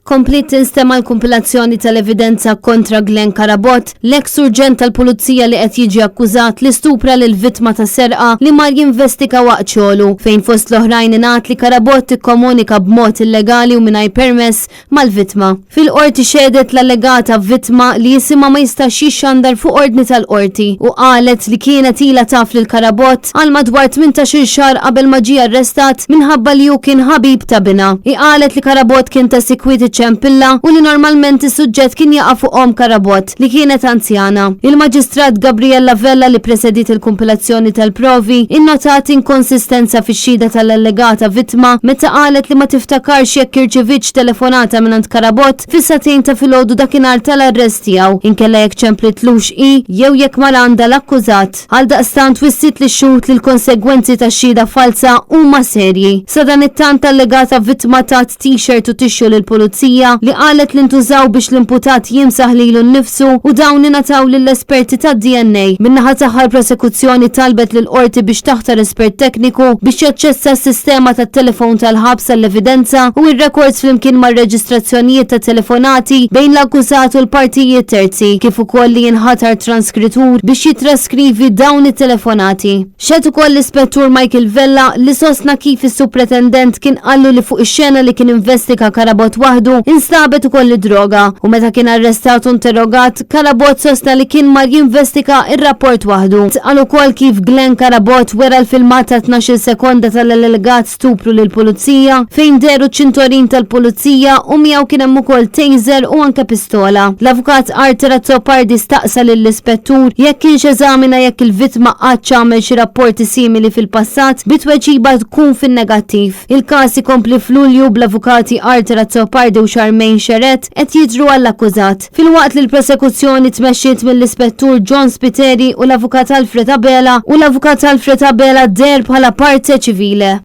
Komplit tinstema l-kompilazzjoni tal-evidenza kontra Glenn Karabot, l-eks surġent tal-Pulizija li qed jiġi akkużat li stupra lil vittma ta' serqa li mar jinvestiga waqt xogħlu, fejn fost l-oħrajn ingħad li Karabot tikkomunika b'mod illegali u mingħajr permess mal-vittma. Fil-qorti xedet l-allegata vittma li jisimha ma jistax jixxandar fuq ordni tal-qorti u qalet li kienet ilha taf lil Karabot għal madwar 18 xahar qabel ma ġie arrestat minħabba li hu kien ħabib ta' bina. Qalet li Karabot kien ta' sikwiti ċempilla u li normalment is-suġġett kien jaqa' fuqhom Karabot li kienet anzjana. Il-Maġistrat Gabriella Vella li presedit il-kompilazzjoni tal-provi innotat inkonsistenza fix-xhieda tal-allegata vittma meta qalet li ma tiftakarx jekk irċevitx telefonata mingħand Karabot fis-satejn ta' filgħodu dakinhar tal-arrest tiegħu inkella jekk ċemplitlux jew jekk mar għandha l-akkużat. Għaldaqstant wissit li xhud li l-konsegwenzi tax-xhieda falsa huma serji. Sa dan it-tant allegata vittma tat t-shirt u tixxu lill-Pulizija li qalet li ntużaw biex l-imputat jimsaħ lilu nnifsu u dawn ingħataw lill-esperti tad-DNA. Min-naħa tagħha l-prosekuzzjoni talbet lill-qorti biex taħtar espert tekniku biex jaċċessa s-sistema tat-telefon tal-ħabs għall-evidenza u r-records flimkien mar-reġistrazzjonijiet ta' telefonati bejn l-akkużat u l-partijiet terzi kif ukoll li jinħatar transkritur biex jitraskrivi dawn it-telefonati. Xed ukoll l-ispettur Michael Vella li sostna kif is-supretendent kien qallu li fuq ix-xena li kien investiga Karabot waħdu instabet ukoll droga u meta kien arrestat u interrogat Karabot sostna li kien mar jinvestiga ir-rapport waħdu. Qal ukoll kif Glenn Karabot wera l-filmat ta' 12 sekonda tal-allegat stupru lill-Pulizija fejn deru ċintorin tal-Pulizija u miegħu kien hemm ukoll taser u anke pistola. L-avukat Arthur Azzopardi staqsa lill-ispettur jekk kienx eżamina jekk il-vittma qatt għamel xi rapporti simili fil-passat bitweġiba tkun fin-negattiv. Il-każ ikompli f'Lulju bl-avukati Arthur Azzopardi u Charmaine Xeret qed jiġru għall-akkużat. Filwaqt li l-prosekuzzjoni tmexxiet mill-ispettur John Spiteri u l-avukat Alfred Abela der bħala parte ċivile.